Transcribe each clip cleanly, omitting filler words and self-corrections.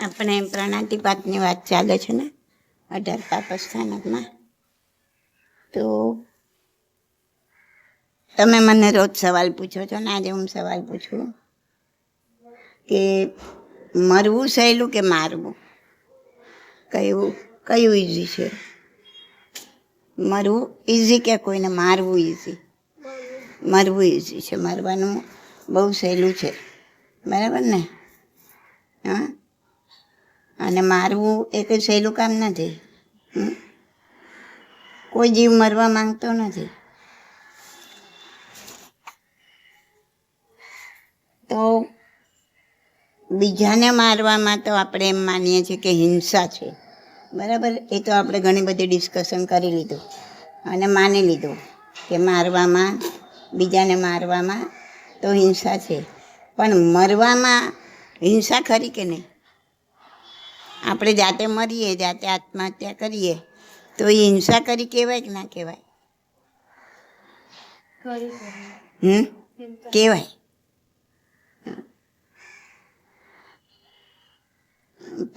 આપણે પ્રાણાતિપાતની વાત ચાલે છે ને 18 પાપસ્થાનકમાં. તો તમે મને રોજ સવાલ પૂછો છો ને, આજે હું સવાલ પૂછું કે મરવું સહેલું કે મારવું? કયું ઇઝી છે? મરવું ઇઝી કે કોઈને મારવું ઇઝી? મરવું ઇઝી છે. મરવાનું બહુ સહેલું છે, બરાબર ને? હા, અને મારવું એ કંઈ સહેલું કામ નથી. કોઈ જીવ મરવા માંગતો નથી. તો બીજાને મારવામાં તો આપણે એમ માનીએ છીએ કે હિંસા છે, બરાબર? એ તો આપણે ઘણી બધી ડિસ્કશન કરી લીધું અને માની લીધું કે મારવામાં, બીજાને મારવામાં તો હિંસા છે. પણ મરવામાં હિંસા ખરી કે નહીં? આપણે જાતે મરીએ, જાતે આત્મહત્યા કરીએ તો એ હિંસા કરી કહેવાય કે ના કહેવાય? કહેવાય.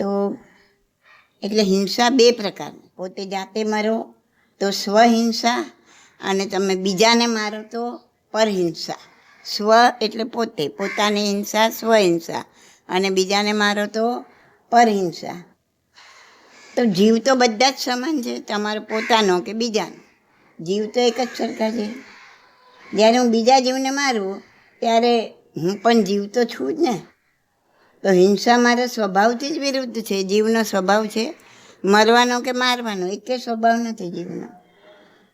તો એટલે હિંસા બે પ્રકારની. પોતે જાતે મરો તો સ્વહિંસા, અને તમે બીજાને મારો તો પરહિંસા. સ્વ એટલે પોતે, પોતાની હિંસા સ્વહિંસા, અને બીજાને મારો તો પરહિંસા. તો જીવ તો બધા જ સમાન છે, તમારો પોતાનો કે બીજાનો. જીવ તો એક જ સરખા છે. જ્યારે હું બીજા જીવને મારું ત્યારે હું પણ જીવ તો છું જ ને. તો હિંસા મારા સ્વભાવથી જ વિરુદ્ધ છે. જીવનો સ્વભાવ છે મરવાનો કે મારવાનો, એક સ્વભાવ નથી જીવનો.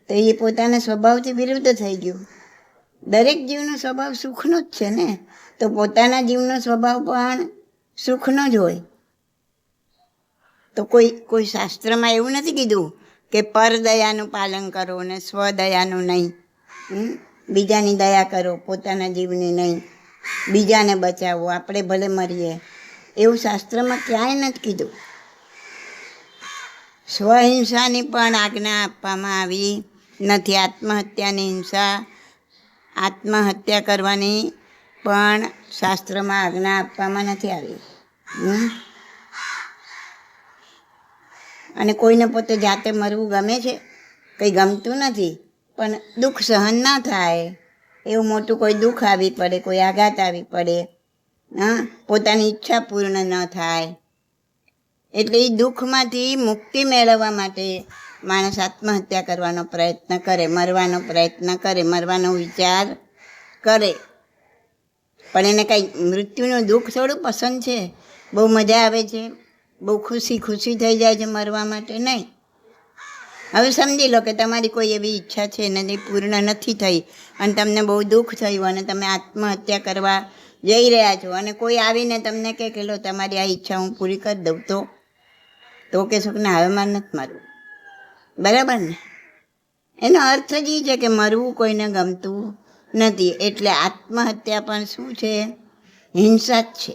તો એ પોતાના સ્વભાવથી વિરુદ્ધ થઈ ગયું. દરેક જીવનો સ્વભાવ સુખનો જ છે ને, તો પોતાના જીવનો સ્વભાવ પણ સુખનો જ હોય. તો કોઈ શાસ્ત્રમાં એવું નથી કીધું કે પરદયાનું પાલન કરો ને સ્વદયાનું નહીં. બીજાની દયા કરો, પોતાના જીવની નહીં. બીજાને બચાવો, આપણે ભલે મરીએ, એવું શાસ્ત્રમાં ક્યાંય નથી કીધું. સ્વહિંસાની પણ આજ્ઞા આપવામાં આવી નથી. આત્મહત્યાની હિંસા, આત્મહત્યા કરવાની પણ શાસ્ત્રમાં આજ્ઞા આપવામાં નથી આવી. અને કોઈને પોતે જાતે મરવું ગમે છે? કંઈ ગમતું નથી. પણ દુઃખ સહન ના થાય એવું મોટું કોઈ દુઃખ આવી પડે, કોઈ આઘાત આવી પડે, પોતાની ઈચ્છા પૂર્ણ ન થાય, એટલે એ દુઃખમાંથી મુક્તિ મેળવવા માટે માણસ આત્મહત્યા કરવાનો પ્રયત્ન કરે, મરવાનો પ્રયત્ન કરે, મરવાનો વિચાર કરે. પણ એને કંઈ મૃત્યુનું દુઃખ થોડું પસંદ છે? બહુ મજા આવે છે, બહુ ખુશી થઈ જાય છે મરવા માટે? નહીં. હવે સમજી લો કે તમારી કોઈ એવી ઈચ્છા છે ને એ પૂર્ણ નથી થઈ અને તમને બહુ દુઃખ થયું અને તમે આત્મહત્યા કરવા જઈ રહ્યા છો, અને કોઈ આવીને તમને કહે કે લો તમારી આ ઈચ્છા હું પૂરી કરી દઉં, તો કહેશો કે ના, હવે મારે નથી મરવું, બરાબર ને? એનો અર્થ જ એ છે કે મરવું કોઈને ગમતું નથી. એટલે આત્મહત્યા પણ શું છે? હિંસા જ છે.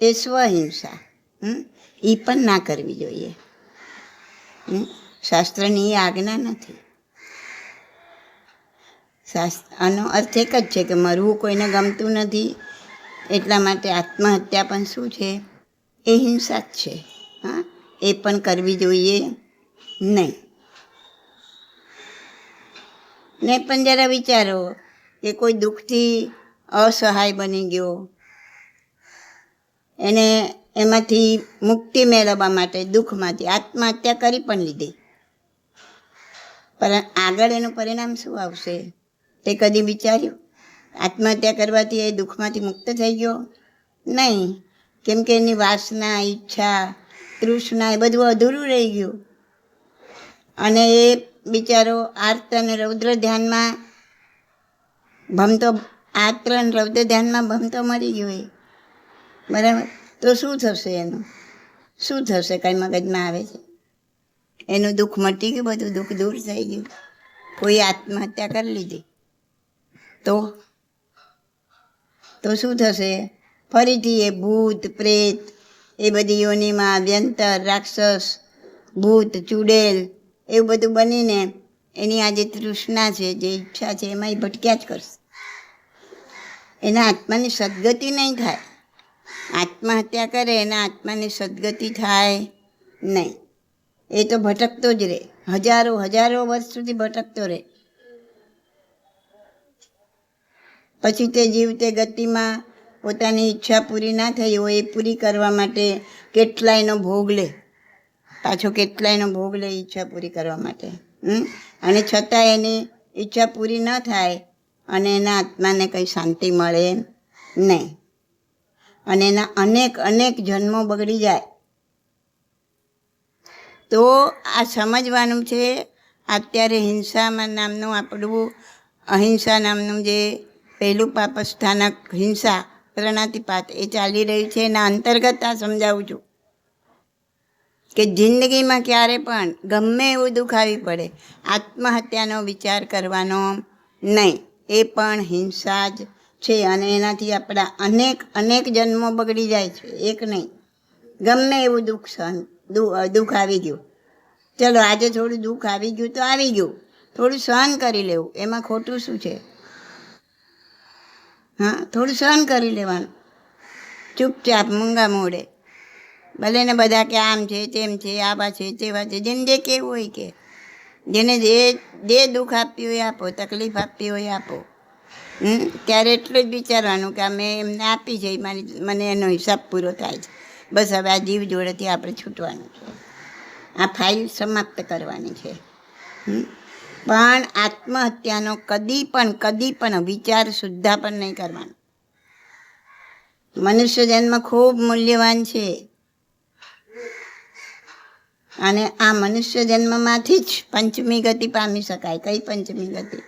એ સ્વહિંસા. એ પણ ના કરવી જોઈએ. શાસ્ત્રની એ આજ્ઞા નથી. આનો અર્થ એક જ છે કે મરવું કોઈને ગમતું નથી, એટલા માટે આત્મહત્યા પણ શું છે? એ હિંસા જ છે. એ પણ કરવી જોઈએ નહીં. ને પણ જરા વિચારો કે કોઈ દુઃખથી અસહાય બની ગયો, એને એમાંથી મુક્તિ મેળવવા માટે દુઃખમાંથી આત્મહત્યા કરી પણ લીધી, પણ આગળ એનું પરિણામ શું આવશે તે કદી વિચાર્યું? આત્મહત્યા કરવાથી એ દુઃખમાંથી મુક્ત થઈ ગયો? નહીં. કેમ કે એની વાસના, ઈચ્છા, તૃષ્ણા એ બધું અધૂરું રહી ગયું. અને એ બિચારો આર્ત અને રૌદ્ર ધ્યાનમાં ભમતો, આર્ત અને રૌદ્ર ધ્યાનમાં ભમતો મરી ગયો એ, બરાબર? તો શું થશે એનું? શું થશે? કંઈ મગજમાં આવે છે? એનું દુઃખ મટી ગયું, બધું દુઃખ દૂર થઈ ગયું. કોઈ આત્મહત્યા કરી લીધી તો શું થશે? ફરીથી એ ભૂત, પ્રેત, એ બધી યોનિમાં વ્યંતર, રાક્ષસ, ભૂત, ચૂડેલ એવું બધું બનીને એની આ જે તૃષ્ણા છે, જે ઈચ્છા છે, એમાં એ ભટક્યા જ કરશે. એના આત્માની સદગતિ નહીં થાય. આત્મહત્યા કરે એના આત્માની સદગતિ થાય નહીં. એ તો ભટકતો જ રહે, હજારો વર્ષ સુધી ભટકતો રહે. પછી તે જીવ તે ગતિમાં પોતાની ઈચ્છા પૂરી ના થઈ હોય એ પૂરી કરવા માટે કેટલાયનો ભોગ લે, પાછો કેટલાયનો ભોગ લે ઈચ્છા પૂરી કરવા માટે. અને છતાં એની ઈચ્છા પૂરી ન થાય અને એના આત્માને કંઈ શાંતિ મળે નહીં, અને એના અનેક જન્મો બગડી જાય. તો આ સમજવાનું છે. અત્યારે હિંસામાં નામનું આપણું અહિંસા નામનું જે પહેલું પાપસ્થાનક હિંસા પ્રણાતિપાત એ ચાલી રહ્યું છે. એના અંતર્ગત આ સમજાવું છું કે જિંદગીમાં ક્યારે પણ ગમે એવું દુઃખ આવી પડે, આત્મહત્યાનો વિચાર કરવાનો નહીં. એ પણ હિંસા જ છે અને એનાથી આપણા અનેક જન્મો બગડી જાય છે, એક નહીં. ગમે એવું દુઃખ આવી ગયું, ચલો આજે થોડું દુઃખ આવી ગયું તો આવી ગયું, થોડું સહન કરી લેવું, એમાં ખોટું શું છે? હા, થોડું સહન કરી લેવાનું, ચૂપચાપ મૂંગા મોડે. ભલે ને બધા કે આમ છે તેમ છે, આવા છે તેવા છે, જેને જે કહેવું હોય કે, જેને જે દુઃખ આપ્યું હોય આપો, તકલીફ આપી હોય આપો. ત્યારે એટલું જ વિચારવાનું કે અમે એમને આપી છે, મને એનો હિસાબ પૂરો થાય છે. બસ હવે આ જીવ જોડેથી આપણે છૂટવાનું છે, આ ફાઇલ સમાપ્ત કરવાની છે. પણ આત્મહત્યાનો કદી પણ વિચાર સુદ્ધા પણ નહીં કરવાનો. મનુષ્ય જન્મ ખૂબ મૂલ્યવાન છે અને આ મનુષ્ય જન્મમાંથી જ પંચમી ગતિ પામી શકાય. કઈ પંચમી ગતિ?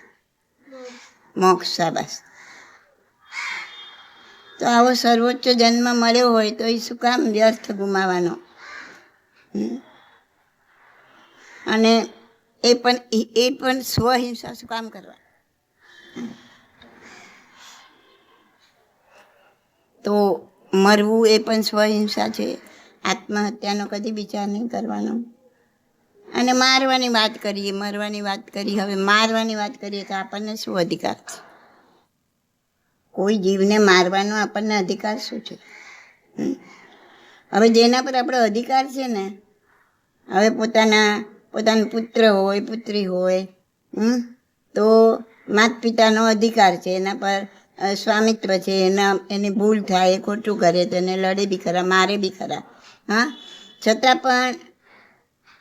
મોક્ષ. શાબાશ. તો આવો સર્વોચ્ચ જન્મ મળ્યો હોય તો એ શું કામ વ્યર્થ ગુમાવવાનો? અને એ પણ સ્વહિંસા શું કામ કરવા? તો મરવું એ પણ સ્વહિંસા છે. આત્મહત્યાનો કદી વિચાર નહીં કરવાનો. અને મારવાની વાત કરીએ, મરવાની વાત કરી, હવે મારવાની વાત કરીએ તો આપણને શું અધિકાર છે? કોઈ જીવને મારવાનો આપણને અધિકાર શું છે? હવે જેના પર આપણો અધિકાર છે ને, હવે પોતાનો પુત્ર હોય, પુત્રી હોય, તો માતા પિતાનો અધિકાર છે, એના પર સ્વામિત્વ છે. એની ભૂલ થાય, એ ખોટું કરે તો એને લડે બી ખરા, મારે બી ખરા. હા, છતાં પણ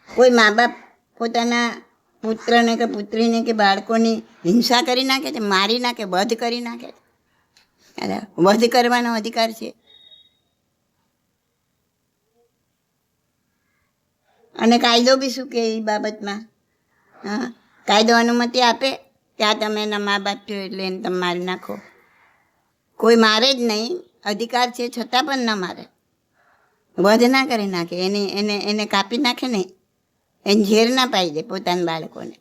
કોઈ મા બાપ પોતાના પુત્રને કે પુત્રીને કે બાળકોની હિંસા કરી નાખે છે, મારી નાખે, વધ કરી નાખે છે. વધ કરવાનો અધિકાર છે. અને કાયદો બી શું કે એ બાબતમાં? હા, કાયદો અનુમતિ આપે કે આ તમે એના મા બાપ છો એટલે એને તમે મારી નાખો. કોઈ મારે જ નહીં, અધિકાર છે છતાં પણ ન મારે, વધ ના કરી નાખે, એને કાપી નાખે નહીં, એને ઝેર ના પાઈ દે પોતાના બાળકોને.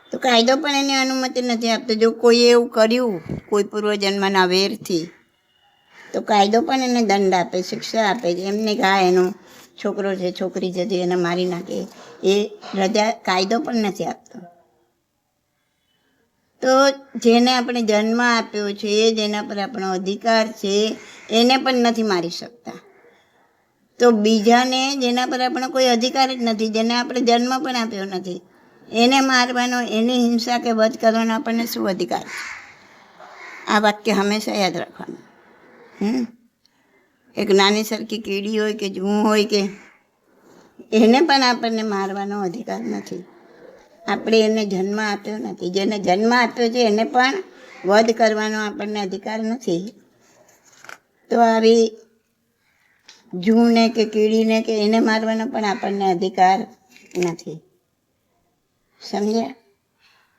તો કાયદો પણ એની અનુમતિ નથી આપતો. જો કોઈએ એવું કર્યું કોઈ પૂર્વજન્મના વેરથી, તો કાયદો પણ એને દંડ આપે, શિક્ષા આપે છે. એમને કે એનો છોકરો છે, છોકરી છે, એને મારી નાખે, એ રજા કાયદો પણ નથી આપતો. તો જેને આપણે જન્મ આપ્યો છે, જેના પર આપણો અધિકાર છે, એને પણ નથી મારી શકતા. તો બીજાને જેના પર આપણો કોઈ અધિકાર જ નથી, જેને આપણે જન્મ પણ આપ્યો નથી, એને મારવાનો, એની હિંસા કે વધ કરવાનો આપણને શું અધિકાર છે? આ વાક્ય હંમેશા યાદ રાખવાનું. એક નાની સરખી કીડી હોય કે જૂં હોય કે, એને પણ આપણને મારવાનો અધિકાર નથી. આપણે એને જન્મ આપ્યો નથી. જેને જન્મ આપ્યો છે એને પણ વધ કરવાનો આપણને અધિકાર નથી. તો આવી જૂને કે કીડીને કે એને મારવાનો પણ આપણને અધિકાર નથી. સમજ્યા?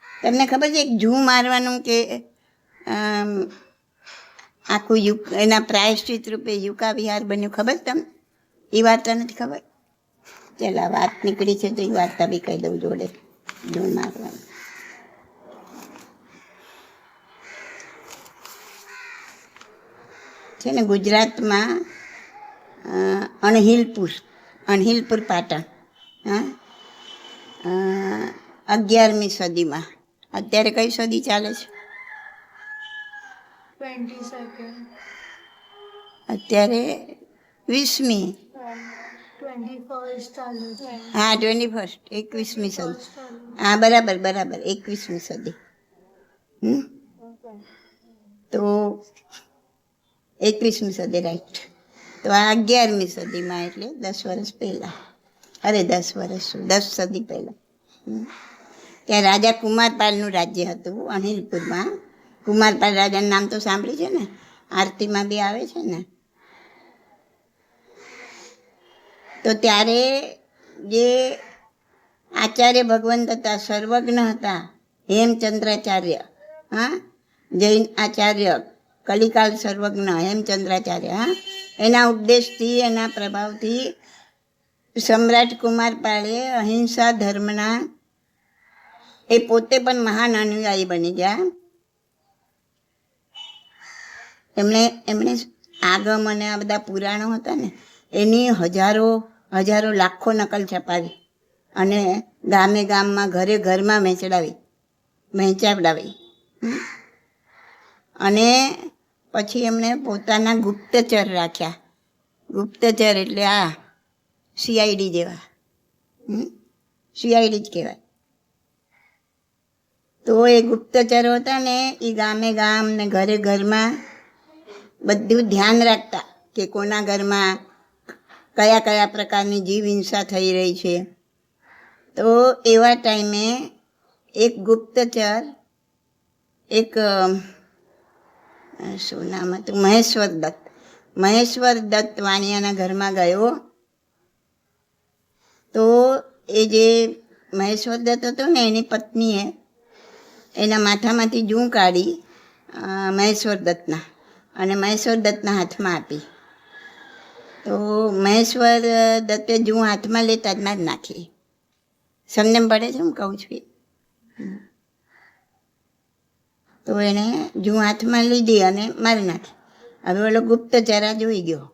તમને ખબર છે એક જૂ મારવાનું કે આખું એના પ્રાયશ્ચિત રૂપે યુકા વિહાર બન્યું, ખબર તમને? એ વાર્તા નથી ખબર? ચાલ, આ વાત નીકળી છે તો એ વાર્તા બી કહી દઉં જોડે. જૂ મારવાનું છે ને ગુજરાતમાં અણહિલપુર પાટણ, 11મી સદીમાં અત્યારે કઈ સદી ચાલે છે? 22nd. અત્યારે 20મી. 21st ચાલુ છે. હા 21st, 21મી સદી. 21st ચાલુ. હા બરાબર બરાબર, 21મી સદી. તો 21મી સદી, રાઈટ. તો આ 11મી સદીમાં, એટલે 10 વર્ષ પહેલાં, અરે 10 વર્ષ, 10 સદી પહેલાં. ત્યાં રાજા કુમારપાલનું રાજ્ય હતું અનિલપુરમાં. કુમારપાલ રાજાનું નામ તો સાંભળ્યું છે ને, આરતીમાં બી આવે છે ને. તો ત્યારે જે આચાર્ય ભગવંત હતા, સર્વજ્ઞ હતા, હેમચંદ્રાચાર્ય, હા, જૈન આચાર્ય, કલિકાલ સર્વજ્ઞ હેમચંદ્રાચાર્ય, હા, એના ઉપદેશથી, એના પ્રભાવથી સમ્રાટ કુમારપાળે અહિંસા ધર્મના એ પોતે પણ મહાન અનુયાયી બની ગયા. એમણે આગમ અને આ બધા પુરાણો હતા ને, એની હજારો લાખો નકલ છપાવી અને ગામે ગામમાં, ઘરે ઘરમાં વહેંચાવડાવી. અને પછી એમણે પોતાના ગુપ્તચર રાખ્યા. ગુપ્તચર એટલે આ સીઆઈડી જેવા, સીઆઈડી જ કહેવાય. તો એ ગુપ્તચરો હતા ને, એ ગામે ગામ ને ઘરે ઘરમાં બધું ધ્યાન રાખતા કે કોના ઘરમાં કયા કયા પ્રકારની જીવ હિંસા થઈ રહી છે. તો એવા ટાઈમે એક ગુપ્તચર, એક શું નામ હતું, મહેશ્વર દત્ત વાણિયાના ઘરમાં ગયો. તો એ જે મહેશ્વર દત્ત હતો ને, એની પત્નીએ એના માથામાંથી જૂં કાઢી મહેશ્વર દત્તના, અને મહેશ્વર દત્તના હાથમાં આપી. તો મહેશ્વર દત્તે જૂં હાથમાં લેતા જ મારી નાખી. સમજણ પડે છે હું કહું છું? તો એણે જૂં હાથમાં લીધી અને મારી નાખી. હવે ઓલો ગુપ્તચરા જોઈ ગયો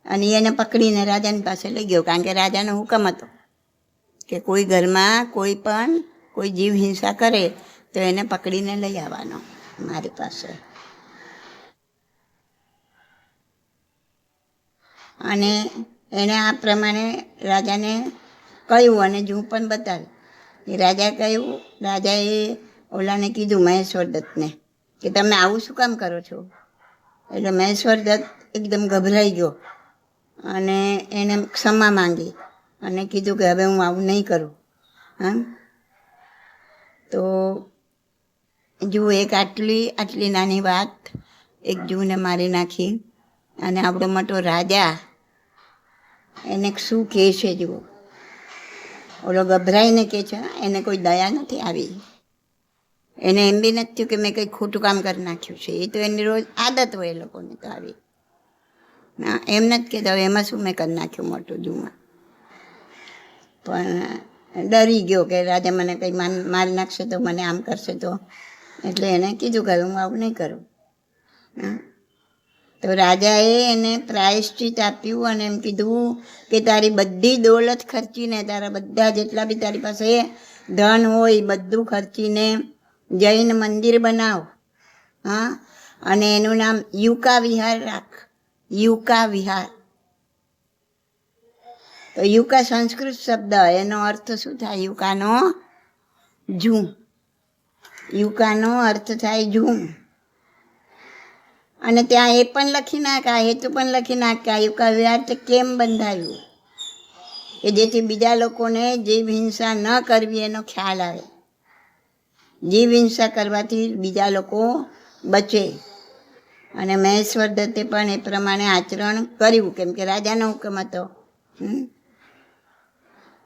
અને એને પકડીને રાજાની પાસે લઈ ગયો, કારણ કે રાજાનો હુકમ હતો કે કોઈ ઘરમાં કોઈ જીવ હિંસા કરે તો એને પકડીને લઈ આવવાનો મારી પાસે. અને એણે આ પ્રમાણે રાજાને કહ્યું અને જૂં પણ બતાવ્યું. રાજાએ ઓલાને કીધું, મહેશ્વર દત્તને, કે તમે આવું શું કામ કરો છો? એટલે મહેશ્વર દત્ત એકદમ ગભરાઈ ગયો અને એણે ક્ષમા માંગી અને કીધું કે હવે હું આવું નહીં કરું. હા, તો જુઓ, એક આટલી નાની વાત એક જૂને મારી નાખી, અને આપણો મોટો રાજા એને શું કહે છે જુઓ. ઓલો ગભરાઈને કહે છે, એને કોઈ દયા નથી આવી. એને એમ બી નથી થયું કે મેં કંઈ ખોટું કામ કરી નાખ્યું છે. એ તો એની રોજ આદત હોય એ લોકોને તો આવી. ના, એમ નથી કહેતા હવે એમાં શું મેં કરી નાખ્યું મોટું જૂમાં. પણ ડરી ગયો કે રાજા મને કંઈ મારી નાખશે તો, મને આમ કરશે તો. એટલે એને કીધું કે હું આવું નહીં કરું. તો રાજાએ એને પ્રાયશ્ચિત આપ્યું અને એમ કીધું કે તારી બધી દોલત ખર્ચીને, તારા બધા જેટલા બી તારી પાસે ધન હોય બધું ખર્ચીને જૈન મંદિર બનાવ. હા, અને એનું નામ યુકા વિહાર રાખ. યુકા વિહાર. તો યુકા સંસ્કૃત શબ્દ, એનો અર્થ શું થાય? યુકાનો જૂં. યુકાનો અર્થ થાય જૂં. અને ત્યાં એ પણ લખી નાખ, આ હેતુ પણ લખી નાખ કે આ યુકા વિહાર કેમ બંધાયું, કે જેથી બીજા લોકોને જીવ હિંસા ન કરવી એનો ખ્યાલ આવે. જીવ હિંસા કરવાથી બીજા લોકો બચે. અને મહેશ્વર દત્તે પણ એ પ્રમાણે આચરણ કર્યું, કેમ કે રાજાનો હુકમ હતો.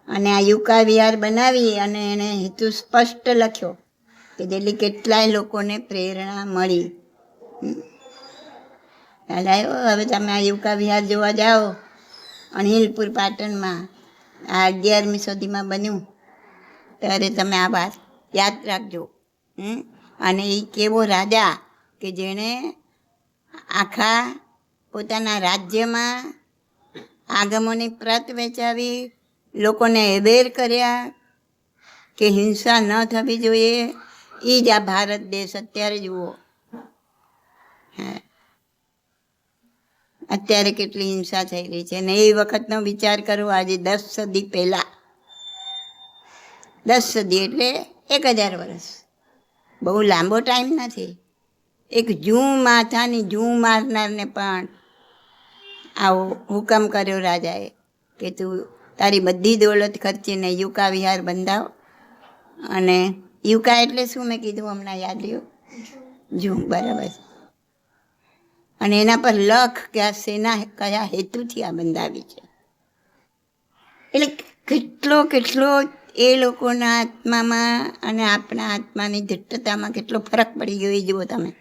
અને આ યુકા વિહાર બનાવી અને એણે હેતુ સ્પષ્ટ લખ્યો કે જેટલી કેટલાય લોકોને પ્રેરણા મળી. ખ્યાલ આવ્યો? હવે તમે આ યુકા વિહાર જોવા જાઓ અણહિલપુર પાટણમાં, આ 11મી સદીમાં બન્યું, ત્યારે તમે આ વાત યાદ રાખજો. અને એ કેવો રાજા કે જેણે આખા પોતાના રાજ્યમાં આગમોની પ્રત વેચાવી, લોકોને એવેર કર્યા કે હિંસા ન થવી જોઈએ. એ જ આ ભારત દેશ અત્યારે જુઓ. હા, અત્યારે કેટલી હિંસા થઈ રહી છે. ને એ વખતનો વિચાર કરો, આજે 10 સદી પહેલાં, 10 સદી એટલે 1000 વર્ષ, બહુ લાંબો ટાઈમ નથી. એક જૂ માથાની જૂ મારનારને પણ આવો હુકમ કર્યો રાજાએ કે તું તારી બધી દોલત ખર્ચીને યુકા વિહાર બંધાવ. અને યુકા એટલે શું મેં કીધું હમણાં યાદ રહ્યું? જૂ, બરાબર. અને એના પર લખ કે આ સેના કયા હેતુથી આ બંધાવી છે. એટલે કેટલો એ લોકોના આત્મામાં અને આપણા આત્માની દિટ્ટતામાં કેટલો ફરક પડી ગયો એ જુઓ તમે.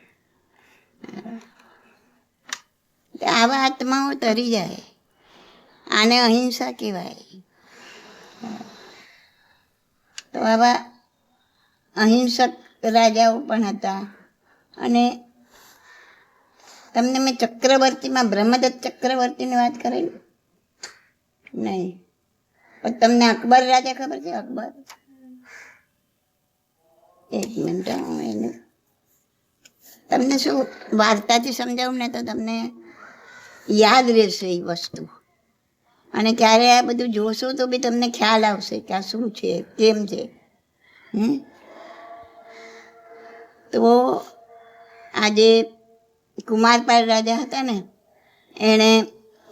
આવા આત્માઓ તરી જાય, આને અહિંસા કહેવાય. તો આવા અહિંસક રાજાઓ પણ હતા. અને તમને મેં ચક્રવર્તીમાં બ્રહ્મદત્ત ચક્રવર્તીની વાત કરેલી નહીં, પણ તમને અકબર રાજા ખબર છે? અકબર, એક મિનિટ એનું તમને શું વાર્તાથી સમજાવું ને તો તમને યાદ રહેશે એ વસ્તુ. અને ક્યારે આ બધું જોશો તો બી તમને ખ્યાલ આવશે કે આ શું છે, કેમ છે. તો આજે કુમારપાળ રાજા હતા ને, એણે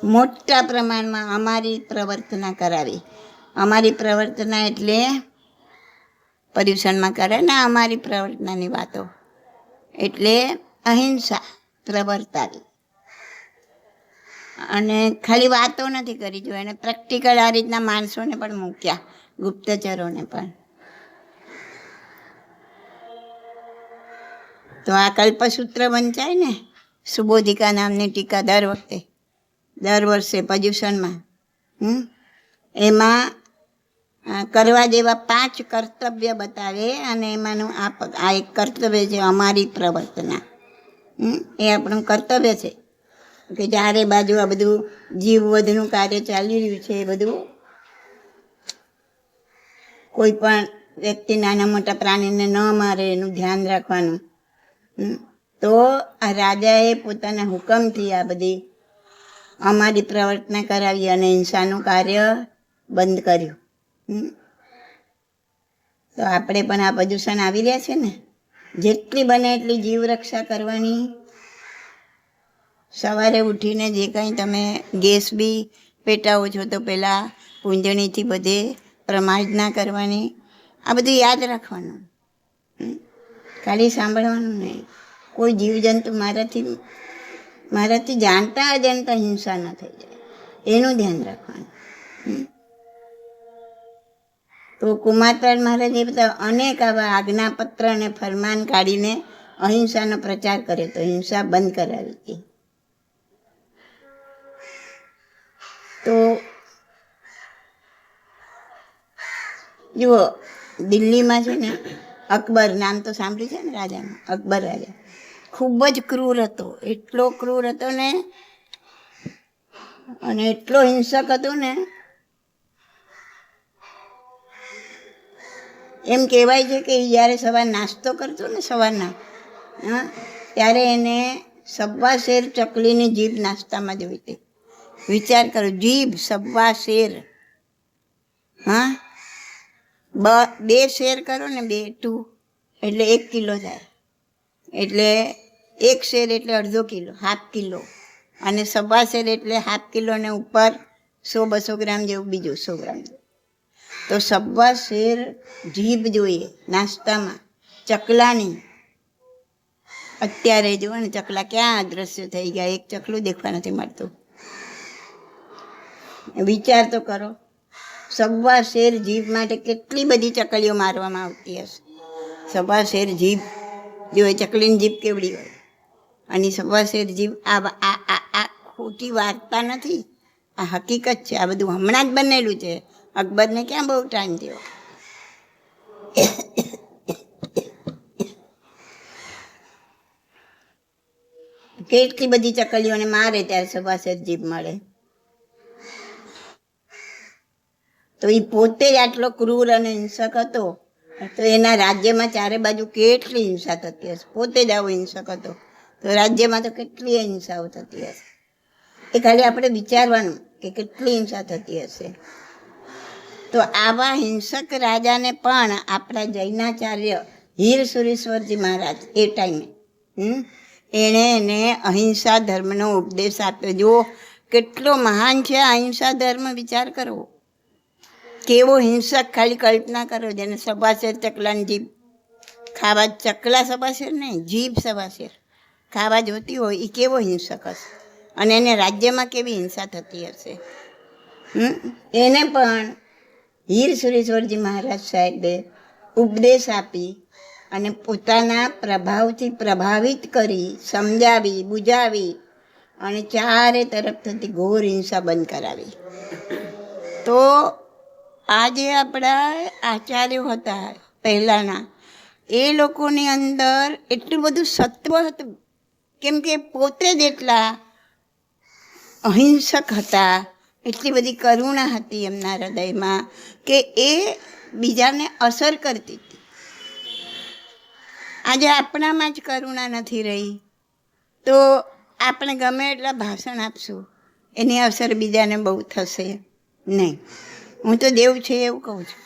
મોટા પ્રમાણમાં અમારી પ્રવર્તના કરાવી. અમારી પ્રવર્તના એટલે પર્યુષણમાં કરે ને અમારી પ્રવર્તનાની વાતો, એટલે અહિંસા પ્રવર્તાવી. અને ખાલી વાતો નથી કરી, જો એને પ્રેક્ટિકલ આ રીતના માણસોને પણ મૂક્યા, ગુપ્તચરોને પણ. તો આ કલ્પસૂત્ર વંચાય ને, સુબોધિકા નામની ટીકા દર વર્ષે પર્યુષણમાં, એમાં કરવા જેવા 5 કર્તવ્ય બતાવે. અને એમાંનું આ એક કર્તવ્ય છે અમારી પ્રવર્તના. એ આપણું કર્તવ્ય છે કે ચારે બાજુ આ બધું જીવવધનું કાર્ય ચાલી રહ્યું છે, એ બધું કોઈ પણ વ્યક્તિ નાના મોટા પ્રાણીને ન મારે એનું ધ્યાન રાખવાનું. તો આ રાજાએ પોતાના હુકમથી આ બધી અમારી પ્રવર્તના કરાવી અને હિંસાનું કાર્ય બંધ કર્યું. તો આપણે પણ આ પર્યુષણ આવી રહ્યા છે ને, જેટલી બને એટલી જીવ રક્ષા કરવાની. સવારે ઉઠીને જે કંઈ તમે ગેસ બી પેટાવો છો તો પહેલાં પૂંજણીથી બધે પ્રમાર્જના કરવાની. આ બધું યાદ રાખવાનું, ખાલી સાંભળવાનું નહીં. કોઈ જીવજંતુ મારાથી જાણતા અજાણતા હિંસા ન થઈ જાય એનું ધ્યાન રાખવાનું. તો કુમારપાળ મહારાજે બધા અનેક આવા આજ્ઞાપત્ર અને ફરમાન કાઢીને અહિંસાનો પ્રચાર કર્યો, તો હિંસા બંધ કરાવી હતી. તો જુઓ, દિલ્હીમાં છે ને અકબર, નામ તો સાંભળ્યું છે ને રાજાનું, અકબર રાજા ખૂબ જ ક્રૂર હતો. એટલો ક્રૂર હતો ને, અને એટલો હિંસક હતો ને, એમ કહેવાય છે કે જ્યારે સવાર નાસ્તો કરતો ને સવારના, ત્યારે એને 1.25 શેર ચકલીની જીભ નાસ્તામાં જોઈતી. વિચાર કરો, જીભ 1.25 શેર. 2 શેર કરો ને, 2 એટલે 1 કિલો થાય. એટલે 1 શેર એટલે અડધો કિલો, ½ કિલો. અને 1.25 શેર એટલે ½ કિલો ને ઉપર 100-200 ગ્રામ જેવું બીજું 100 ગ્રામ જેવું. તો 1.25 શેર જીભ જોઈએ નાસ્તામાં ચકલાની. અત્યારે જુઓ ને ચકલા ક્યાં અદૃશ્ય થઈ ગયા, એક ચકલું દેખવા નથી મળતું. વિચાર તો કરો, 1.25 શેર જીભ માટે કેટલી બધી ચકલીઓ મારવામાં આવતી હશે. 1.25 શેર જીભ જો, એ ચકલીની જીભ કેવડી હોય, અને 1.25 શેર જીભ. આ ખોટી વાર્તા નથી, આ હકીકત છે. આ બધું હમણાં જ બનેલું છે. અકબરને ક્યાં બહુ ટાઈમ થયો. કેટલી બધી ચકલીઓને મારે ત્યારે 1.25 શેર જીભ મળે. તો એ પોતે જ આટલો ક્રૂર અને હિંસક હતો, તો એના રાજ્યમાં ચારે બાજુ કેટલી હિંસા થતી હશે. પોતે જ આવો હિંસક હતો તો રાજ્યમાં તો કેટલી હિંસાઓ થતી હશે. એ ખાલી આપણે વિચારવાનું કે કેટલી હિંસા થતી હશે. તો આવા હિંસક રાજાને પણ આપણા જૈનાચાર્ય હીર સુરેશ્વરજી મહારાજ એ ટાઈમે એણે એને અહિંસા ધર્મનો ઉપદેશ આપ્યો. જુઓ કેટલો મહાન છે અહિંસા ધર્મ. વિચાર કરો કેવો હિંસક. ખાલી કલ્પના કરો જેને સભાશેર ચકલાની જીભ ખાવા, ચકલા સભાશેર નહીં, જીભ સભાશેર ખાવા જોતી હોય એ કેવો હિંસક હશે. અને એને રાજ્યમાં કેવી હિંસા થતી હશે. એને પણ હીર સુરેશ્વરજી મહારાજ સાહેબે ઉપદેશ આપી અને પોતાના પ્રભાવથી પ્રભાવિત કરી, સમજાવી, બુજાવી અને ચારે તરફ થતી ઘોર હિંસા બંધ કરાવી. તો આ જે આપણા આચાર્યો હતા પહેલાંના, એ લોકોની અંદર એટલું બધું સત્વ હતું, કેમ કે પોતે જ એટલા અહિંસક હતા, એટલી બધી કરુણા હતી એમના હૃદયમાં કે એ બીજાને અસર કરતી હતી. આજે આપણામાં જ કરુણા નથી રહી તો આપણે ગમે એટલા ભાષણ આપશું, એની અસર બીજાને બહુ થશે નહીં. હું તો દેવ છે એવું કહું છું.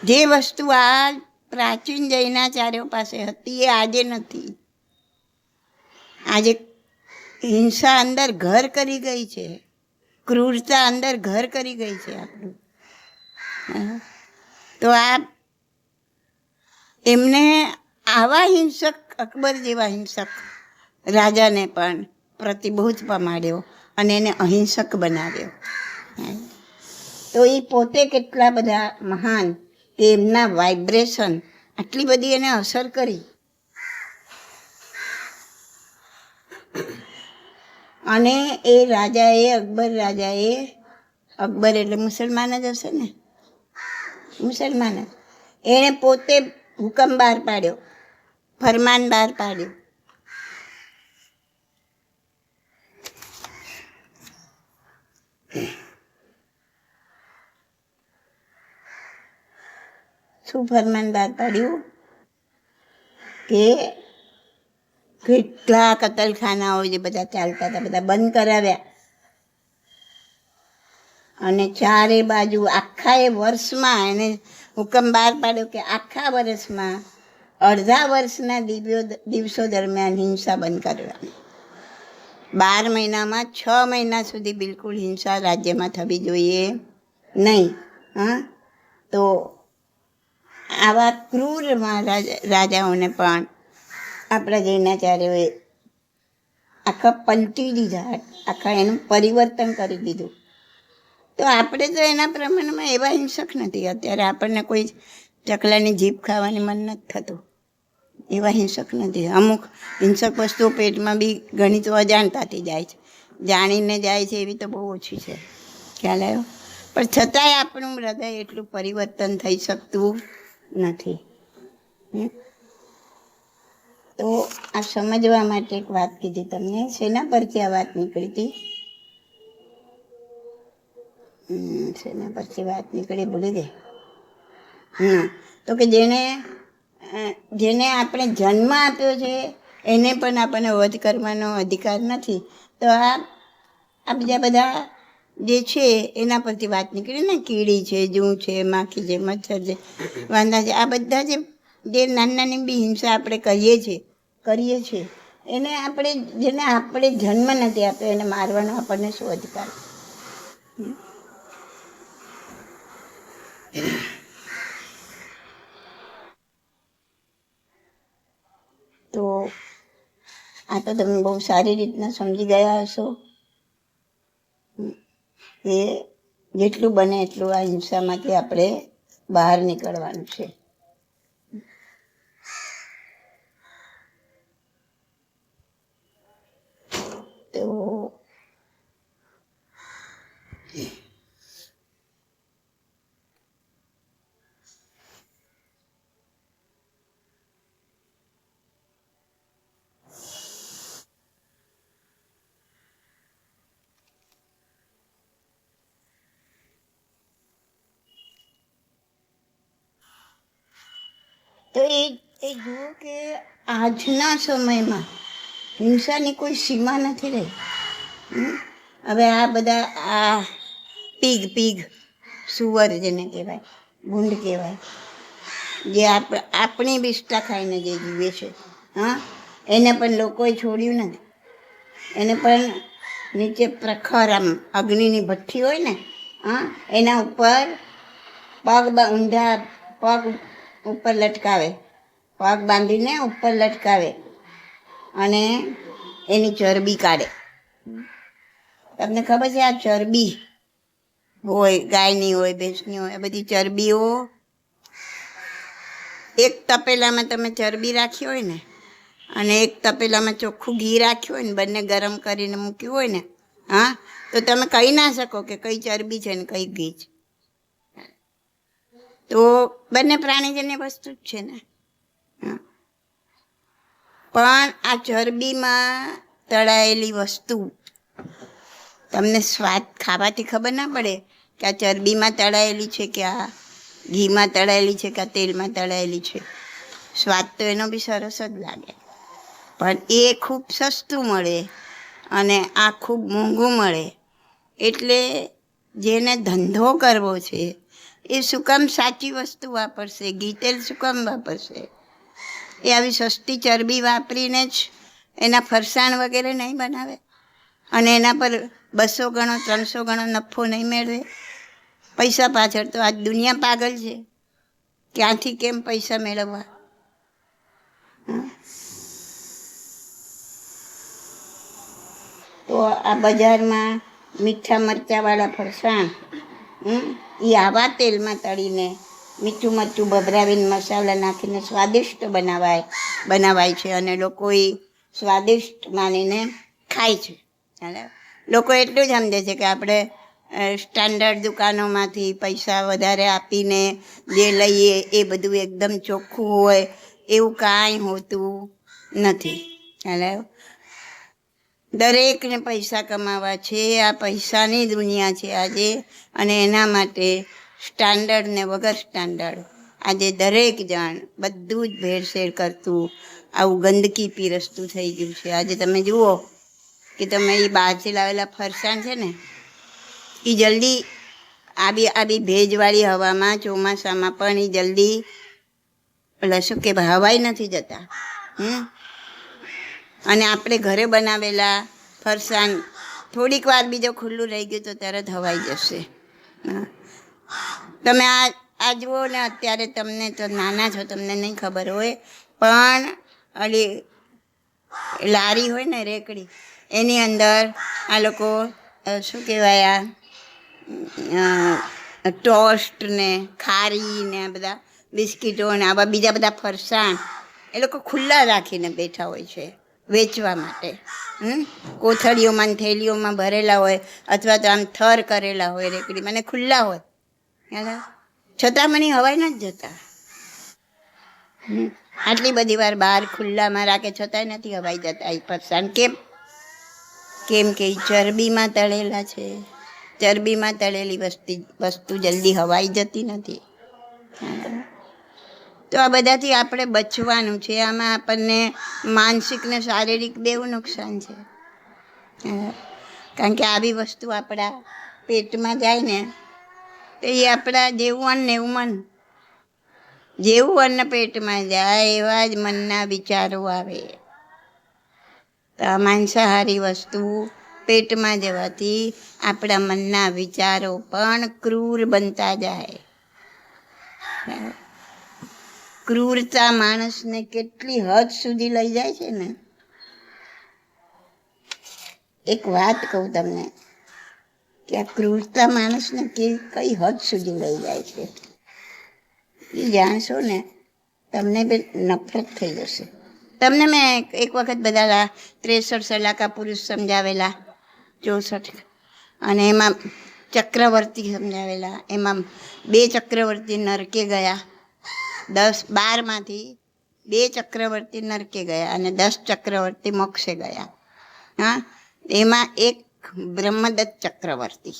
જે વસ્તુ આ પ્રાચીન જૈનાચાર્યો પાસે હતી એ આજે નથી. આજે હિંસા અંદર ઘર કરી ગઈ છે, ક્રૂરતા અંદર ઘર કરી ગઈ છે આપણું. તો આ એમને આવા હિંસક, અકબર જેવા હિંસક રાજાને પણ પ્રતિબોધ પમાડ્યો અને એને અહિંસક બનાવ્યો. તો એ પોતે કેટલા બધા મહાન કે એમના વાઇબ્રેશન આટલી બધી એને અસર કરી. અને એ રાજાએ, અકબર રાજાએ, અકબર એટલે મુસલમાન જ હશે ને, મુસલમાન જ, એણે પોતે હુકમ બહાર પાડ્યો, ફરમાન બહાર પાડ્યું. શું ફરમાન બહાર પાડ્યું કે કેટલા કતલખાનાઓ જે બધા ચાલતા હતા બધા બંધ કરાવ્યા અને ચારે બાજુ આખા એ વર્ષમાં એને હુકમ બહાર પાડ્યો કે આખા વર્ષમાં અડધા વર્ષના દિવસો દરમિયાન હિંસા બંધ કરવાની. 12 મહિનામાં 6 મહિના સુધી બિલકુલ હિંસા રાજ્યમાં થવી જોઈએ નહીં. તો આવા ક્રૂર રાજાઓને પણ આપણા જૈનાચાર્યોએ આખા પલટી દીધા, આખા એનું પરિવર્તન કરી દીધું. તો આપણે તો એના પ્રમાણમાં એવા હિંસક નથી. અત્યારે આપણને કોઈ ચકલાની જીભ ખાવાની મન નથી થતું, એવા હિંસક નથી. અમુક હિંસક વસ્તુઓ પેટમાં બી ઘણી તો અજાણતાથી જાય છે, જાણીને જાય છે એવી તો બહુ ઓછી છે, ખ્યાલ આવ્યો. પણ છતાંય આપણું હૃદય એટલું પરિવર્તન થઈ શકતું નથી. તો આ સમજવા માટે એક વાત કીધી તમને. શેના પરથી આ વાત નીકળી હતી? શેના પરથી વાત નીકળી ભૂલી ગઈ. તો કે જેને આપણે જન્મ આપ્યો છે એને પણ આપણને વધ કરવાનો અધિકાર નથી. તો આ બીજા બધા જે છે એના પરથી વાત નીકળી ને. કીડી છે, જૂ છે, માખી છે, મચ્છર છે, વાંદા છે, આ બધા જે નાની નાની બી હિંસા આપણે કરીએ છીએ એને આપણે, જેને આપણે જન્મ નથી આપ્યો એને મારવાનો આપણને શું અધિકાર? તો આ તો તમે બહુ સારી રીતના સમજી ગયા હશો કે જેટલું બને એટલું આ હિંસામાંથી આપણે બહાર નીકળવાનું છે. તો તો એ જુઓ કે આજના સમયમાં હિંસાની કોઈ સીમા નથી રહી. હવે આ બધા આ પીગ સુવર જેને કહેવાય, ભૂંડ કહેવાય, જે આપણી બિષ્ટા ખાઈને જે જીવે છે, હા, એને પણ લોકોએ છોડ્યું નથી. એને પણ નીચે પ્રખર આમ અગ્નિની ભઠ્ઠી હોય ને, હા, એના ઉપર ઊંધા પગ ઉપર લટકાવે, પગ બાંધીને ઉપર લટકાવે અને એની ચરબી કાઢે. તમને ખબર છે આ ચરબી હોય, ગાયની હોય, ભેંસની હોય, આ બધી ચરબીઓ એક તપેલામાં તમે ચરબી રાખી હોય ને અને એક તપેલામાં ચોખ્ખું ઘી રાખ્યું હોય ને, બંને ગરમ કરીને મૂક્યું હોય ને, હા, તો તમે કહી ના શકો કે કઈ ચરબી છે ને કઈ ઘી છે. તો બંને પ્રાણીજન્ય વસ્તુ જ છે ને. પણ આ ચરબીમાં તળાયેલી વસ્તુ તમને સ્વાદ ખાવાથી ખબર ના પડે કે આ ચરબીમાં તળાયેલી છે કે આ ઘીમાં તળાયેલી છે કે આ તેલમાં તળાયેલી છે. સ્વાદ તો એનો બી સરસ જ લાગે, પણ એ ખૂબ સસ્તું મળે અને આ ખૂબ મોંઘું મળે. એટલે જેને ધંધો કરવો છે એ શું કામ સાચી વસ્તુ વાપરશે, ઘી તેલ શું કામ વાપરશે? એ આવી સસ્તી ચરબી વાપરીને જ એના ફરસાણ વગેરે નહીં બનાવે અને એના પર 200 ગણો 300 ગણો નફો નહીં મેળવે. પૈસા પાછળ તો આજ દુનિયા પાગલ છે, ક્યાંથી કેમ પૈસા મેળવવા. તો આ બજારમાં મીઠા મરચાંવાળા ફરસાણ એ આવા તેલમાં તળીને મીઠું મરચું ભભરાવીને મસાલા નાખીને સ્વાદિષ્ટ બનાવાય છે અને લોકો એ સ્વાદિષ્ટ માનીને ખાય છે. લોકો એટલું જ સમજે છે કે આપણે સ્ટાન્ડર્ડ દુકાનોમાંથી પૈસા વધારે આપીને જે લઈએ એ બધું એકદમ ચોખ્ખું હોય, એવું કાંઈ હોતું નથી. દરેકને પૈસા કમાવા છે, આ પૈસાની દુનિયા છે આજે, અને એના માટે સ્ટાન્ડર્ડ ને વગર સ્ટાન્ડર્ડ આજે દરેક જણ બધું જ ભેળસેળ કરતું આવું ગંદકી પીરસતું થઈ ગયું છે. આજે તમે જુઓ કે તમે એ બહારથી લાવેલા ફરસાણ છે ને, એ જલ્દી આવી ભેજવાળી હવામાં ચોમાસામાં પણ એ જલ્દી પેલા શું કે હવાઈ નથી જતા. અને આપણે ઘરે બનાવેલા ફરસાણ થોડીક વાર બીજો ખુલ્લું રહી ગયું તો તરત હવાઈ જશે. તમે આ જુઓ ને, અત્યારે તમને તો નાના છો, તમને નહીં ખબર હોય, પણ ઓલી લારી હોય ને રેકડી, એની અંદર આ લોકો શું કહેવાય આ ટોસ્ટ ને ખારી ને આ બધા બિસ્કીટો ને આવા બીજા બધા ફરસાણ એ લોકો ખુલ્લા રાખીને બેઠા હોય છે વેચવા માટે. કોથળીઓમાં થેલીઓમાં ભરેલા હોય અથવા તો આમ થર કરેલા હોય રેકડી મને ખુલ્લા હોય, છતાં મને હવાઈ નથી જતા. આટલી બધી વાર બહાર ખુલ્લામાં રાખે છતાંય નથી હવાઈ જતા એ ફરસાણ. કેમ કે ચરબીમાં તળેલા છે. ચરબીમાં તળેલી વસ્તુ જલ્દી હવાઈ જતી નથી. તો આ બધાથી આપણે બચવાનું છે. આમાં આપણને માનસિક ને શારીરિક બેવું નુકસાન છે. કારણ કે આવી વસ્તુ આપણા પેટમાં જાય ને તો એ આપણા જેવું અન્ન એવું મન, જેવું અન્ન પેટમાં જાય એવા જ મનના વિચારો આવે. તો આ માંસાહારી વસ્તુ પેટમાં જવાથી આપણા મનના વિચારો પણ ક્રૂર બનતા જાય. ક્રૂરતા માણસને કેટલી હદ સુધી લઈ જાય છે ને. એક વાત કહું તમને કે આ ક્રૂરતા માણસને કઈ હદ સુધી લઈ જાય છે એ જાણશો ને તમને બી નફરત થઈ જશે. તમને મેં એક વખત બધા 63 સલાકા પુરુષ સમજાવેલા, 64, અને એમાં ચક્રવર્તી સમજાવેલા. એમાં 2 ચક્રવર્તી નરકે ગયા, 12માંથી 2 ચક્રવર્તી નરકે ગયા અને 10 ચક્રવર્તી મોક્ષે ગયા. હા, એમાં એક બ્રહ્મદત્ત ચક્રવર્તી.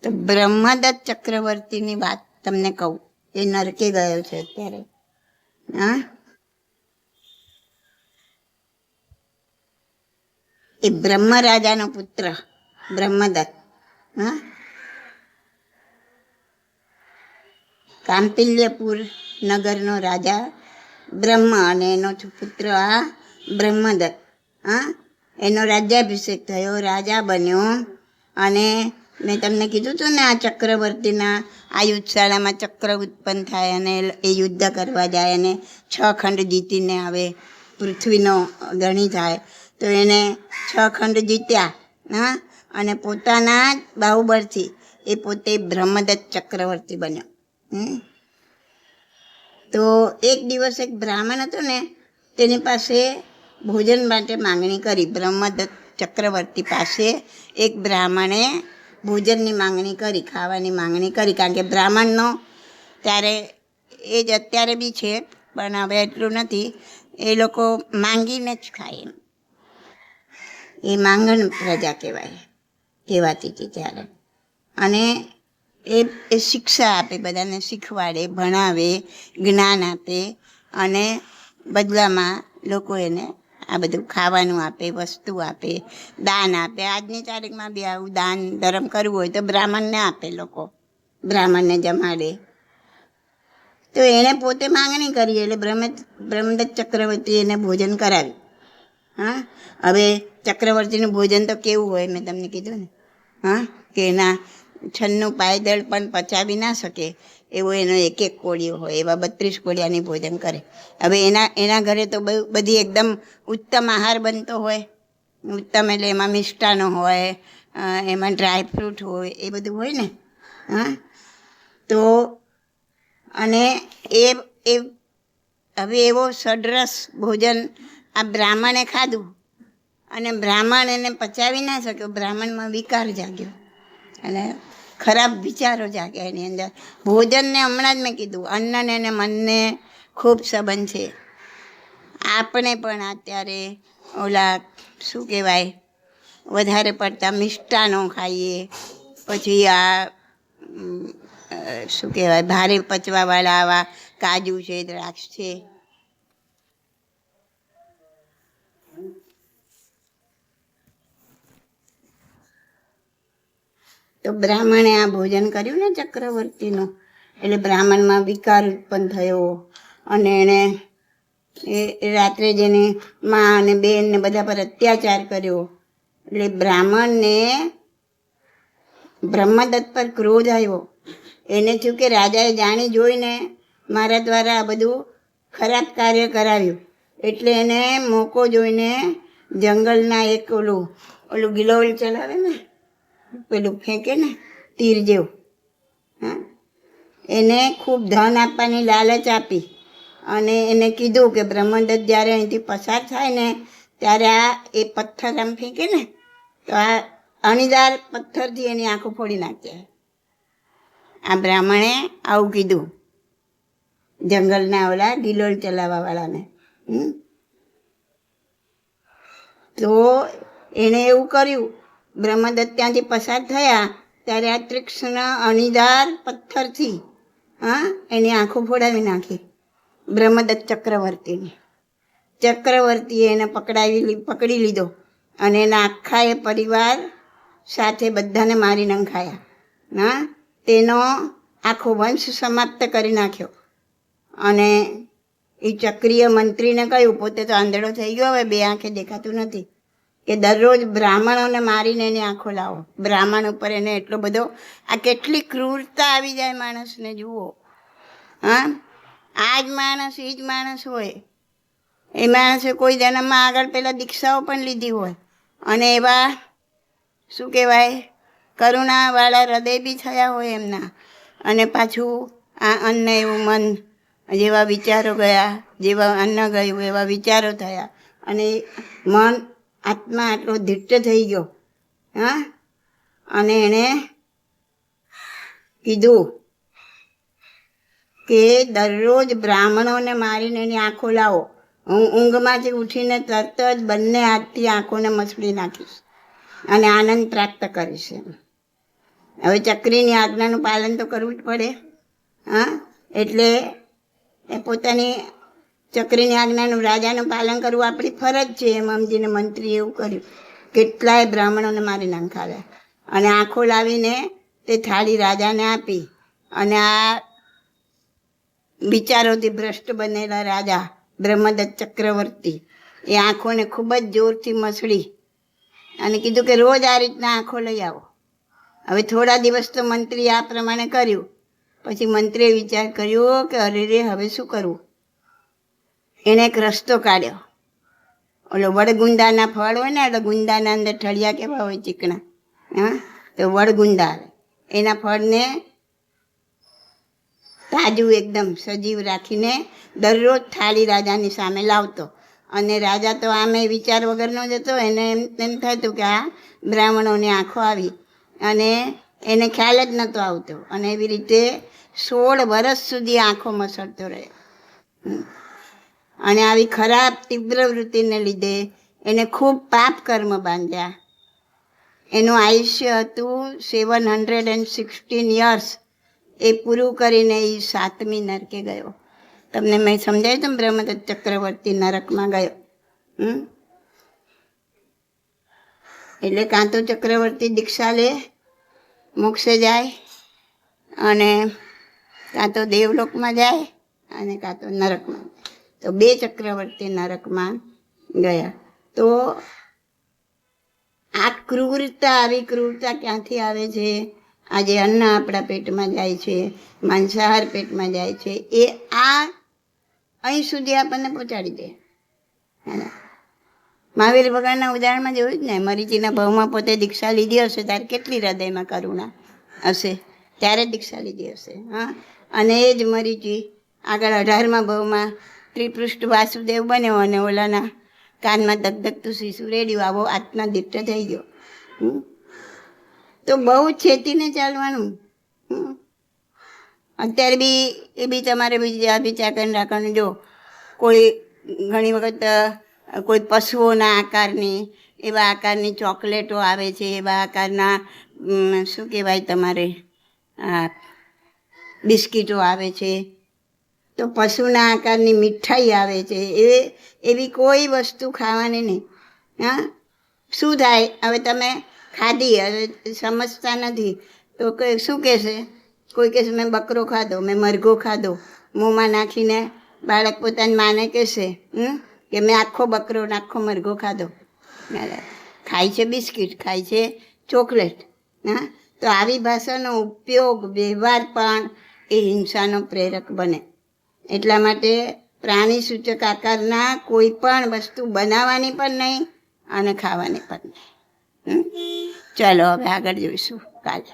તો બ્રહ્મદત્ત ચક્રવર્તીની વાત તમને કહું એ નરકે ગયો છે અત્યારે. હા, એ બ્રહ્મ રાજાનો પુત્ર બ્રહ્મદત્ત. હા, કાંપિલ્યપુર નગરનો રાજા બ્રહ્મ અને એનો પુત્ર આ બ્રહ્મદત્ત. હા, એનો રાજ્યાભિષેક થયો, રાજા બન્યો. અને મેં તમને કીધું હતું ને, આ ચક્રવર્તીના આ યુદ્ધશાળામાં ચક્ર ઉત્પન્ન થાય અને એ યુદ્ધ કરવા જાય અને 6 ખંડ જીતીને આવે, પૃથ્વીનો ધણી થાય. તો એને 6 ખંડ જીત્યા. હા, અને પોતાના જ બાહુબળથી એ પોતે બ્રહ્મદત્ત ચક્રવર્તી બન્યો. તો એક દિવસ એક બ્રાહ્મણ હતો ને, તેની પાસે ભોજન માટે માંગણી કરી. બ્રહ્મદત્ત ચક્રવર્તી પાસે એક બ્રાહ્મણે ભોજનની માંગણી કરી, ખાવાની માંગણી કરી. કારણ કે બ્રાહ્મણનો ત્યારે એ જ અત્યારે બી છે, પણ હવે એટલું નથી. એ લોકો માંગીને જ ખાય. એ માંગણ પ્રજા કહેવાતી હતી ત્યારે. અને એ શિક્ષા આપે, બધાને શીખવાડે, ભણાવે, જ્ઞાન આપે અને બદલામાં લોકો એને આ બધું ખાવાનું આપે, વસ્તુ આપે, દાન આપે. આજની તારીખમાં બી આવું દાન ધર્મ કરવું હોય તો બ્રાહ્મણને આપે લોકો, બ્રાહ્મણને જમાડે. તો એણે પોતે માંગણી કરી એટલે બ્રહ્મદત્ત ચક્રવર્તી એને ભોજન કરાવ્યું. હા, હવે ચક્રવર્તીનું ભોજન તો કેવું હોય મેં તમને કીધું ને. હા, કે એના 96 પાયદળ પણ પચાવી ના શકે એવો એનો એક કોળિયો હોય, એવા 32 કોળિયાની ભોજન કરે. હવે એના ઘરે તો બધી એકદમ ઉત્તમ આહાર બનતો હોય. ઉત્તમ એટલે એમાં મિષ્ટાનો હોય, એમાં ડ્રાયફ્રૂટ હોય, એ બધું હોય ને. હા, તો અને એ હવે એવો સડરસ ભોજન આ બ્રાહ્મણે ખાધું અને બ્રાહ્મણ એને પચાવી ના શક્યો. બ્રાહ્મણમાં વિકાર જાગ્યો અને ખરાબ વિચારો જાગ્યા એની અંદર. ભોજનને હમણાં જ મેં કીધું, અન્નને અને મનને ખૂબ સંબંધ છે. આપણે પણ અત્યારે ઓલા શું કહેવાય, વધારે પડતા મિષ્ટાનો ખાઈએ, પછી આ શું કહેવાય, ભારે પચવાવાળા આવા કાજુ છે, દ્રાક્ષ છે. તો બ્રાહ્મણે આ ભોજન કર્યું ને ચક્રવર્તીનું, એટલે બ્રાહ્મણમાં વિકાર ઉત્પન્ન થયો. અને એણે એ રાત્રે જેને મા અને બેન ને બધા પર અત્યાચાર કર્યો. એટલે બ્રાહ્મણને બ્રહ્મદત્ત પર ક્રોધ આવ્યો. એને થયું કે રાજાએ જાણી જોઈને મારા દ્વારા આ બધું ખરાબ કાર્ય કરાવ્યું. એટલે એને મોકો જોઈને જંગલના એક ઓલું ગિલોલ ચલાવે ને, પેલું ફેંકે ને તીર જેવું, હા, એને ખૂબ ધન આપવાની લાલચ આપી. અને એને કીધું કે બ્રહ્મદત્ત જ્યારે અહીંથી પસાર થાય ને ત્યારે એ પથ્થર આમ ફેંકે ને તો આ અણીદાર પથ્થરથી એની આંખો ફોડી નાખે. આ બ્રાહ્મણે આવું કીધું જંગલના ઓલા ગિલોલ ચલાવવાવાળાને. તો એણે એવું કર્યું. બ્રહ્મદત્ત ત્યાંથી પસાર થયા ત્યારે આ તીક્ષ્ણ અણીદાર પથ્થરથી એની આંખો ફોડાવી નાખી બ્રહ્મદત્ત ચક્રવર્તીની. ચક્રવર્તીએ એને પકડી લીધો અને એના આખા એ પરિવાર સાથે બધાને મારી નંખાયા. હા, તેનો આખો વંશ સમાપ્ત કરી નાખ્યો. અને એ ચક્રીય મંત્રીને કહ્યું, પોતે તો આંધળો થઈ ગયો, હવે 2 આંખે દેખાતું નથી, કે દરરોજ બ્રાહ્મણોને મારીને એની આંખો લાવો. બ્રાહ્મણ ઉપર એને એટલો બધો, આ કેટલી ક્રૂરતા આવી જાય માણસને, જુઓ. હા, આ જ માણસ એ જ માણસ હોય. એ માણસે કોઈ જન્મમાં આગળ પહેલાં દીક્ષાઓ પણ લીધી હોય અને એવા શું કહેવાય, કરુણાવાળા હૃદય બી થયા હોય એમના. અને પાછું આ અન્ન એવું મન, જેવા વિચારો ગયા, જેવા અન્ન ગયું એવા વિચારો થયા. અને મન આત્મા આટલો ધીટ્ટ થઈ ગયો. હા, અને એણે કીધું કે દરરોજ બ્રાહ્મણોને મારીને એની આંખો લાવો. હું ઊંઘમાંથી ઉઠીને તરત જ બંને હાથથી આંખોને મસળી નાખીશ અને આનંદ પ્રાપ્ત કરીશ. હવે ચક્રીની આજ્ઞાનું પાલન તો કરવું જ પડે. હા, એટલે એ પોતાની ચક્રીની આજ્ઞાનું રાજાનું પાલન કરવું આપણી ફરજ છે એમ સમજીને મંત્રીએ એવું કર્યું. કેટલાય બ્રાહ્મણોને મારી નાખાવ્યા અને આંખો લાવીને તે થાળી રાજાને આપી. અને આ વિચારોથી ભ્રષ્ટ બનેલા રાજા બ્રહ્મદત્ત ચક્રવર્તી એ આંખોને ખૂબ જ જોરથી મસળી અને કીધું કે રોજ આ રીતના આંખો લઈ આવો. હવે થોડા દિવસ તો મંત્રીએ આ પ્રમાણે કર્યું. પછી મંત્રીએ વિચાર કર્યો કે અરે રે હવે શું કરવું. એણે એક રસ્તો કાઢ્યો. ઓલો વડગુંદાના ફળ હોય ને, એટલે ગુંદાના અંદર ઠળિયા કેવા હોય ચીકણા, હા, તો વડગુંદા આવે. એના ફળને તાજું એકદમ સજીવ રાખીને દરરોજ થાળી રાજાની સામે લાવતો. અને રાજા તો આમે વિચાર વગરનો જ હતો. એને એમ થતું કે આ બ્રાહ્મણોની આંખો આવી, અને એને ખ્યાલ જ નહોતો આવતો. અને એવી રીતે 16 વર્ષ સુધી આંખો મસળતો રહ્યો. અને આવી ખરાબ તીવ્ર વૃત્તિને લીધે એને ખૂબ પાપ કર્મ બાંધ્યા. એનું આયુષ્ય હતું 716 યર્સ. એ પૂરું કરીને એ 7મી નરકે ગયો. તમને મેં સમજાવ્યું હતું બ્રહ્મદત્ત ચક્રવર્તી નરકમાં ગયો. એટલે કાં તો ચક્રવર્તી દીક્ષા લે, મોક્ષે જાય, અને કાં તો દેવલોકમાં જાય, અને કાં તો નરકમાં. તો 2 ચક્રવર્તી નરકમાં ગયા. તો આ ક્રૂરતા, આવી ક્રૂરતા ક્યાંથી આવે છે? આજે અન્ન આપણા પેટમાં જાય છે, માંસાહાર પેટમાં જાય છે, એ આ અહીં સુધી આપણને પહોંચાડી દે. મહાવીર ભગવાનના ઉદાહરણમાં જોયું જ ને, મરીચીના ભાવમાં પોતે દીક્ષા લીધી હશે ત્યારે કેટલી હૃદયમાં કરુણા હશે, ત્યારે દીક્ષા લીધી હશે. હા, અને એ જ મરીચી આગળ 18મા ભાવમાં ત્રિપૃષ્ઠ વાસુદેવ બન્યો અને ઓલાના કાનમાં ધગધગતું શીશું રેડ્યું. આવો આત્મદીપ્ત થઈ ગયો. તો બહુ છેતીને ચાલવાનું. અત્યારે બી એ બી તમારે બીજા વિચાર કરીને રાખવાનું. જો કોઈ ઘણી વખત કોઈ પશુઓના આકારની, એવા આકારની ચોકલેટો આવે છે, એવા આકારના શું કહેવાય તમારે બિસ્કીટો આવે છે, તો પશુના આકારની મીઠાઈ આવે છે, એવી કોઈ વસ્તુ ખાવાની નહીં. હા, શું થાય? હવે તમે ખાધી, હવે સમજતા નથી તો શું કહેશે? કોઈ કહેશે મેં બકરો ખાધો, મેં મરઘો ખાધો, મોંમાં નાખીને બાળક પોતાની માને કહેશે કે મેં આખો બકરો ને આખો મરઘો ખાધો. ખાય છે બિસ્કિટ, ખાય છે ચોકલેટ. હા, તો આવી ભાષાનો ઉપયોગ, વ્યવહાર પણ એ હિંસાનો પ્રેરક બને. એટલા માટે પ્રાણી સૂચક આકારના કોઈ પણ વસ્તુ બનાવવાની પણ નહીં અને ખાવાની પણ નહીં. ચાલો હવે આગળ જોઈશું કાલે.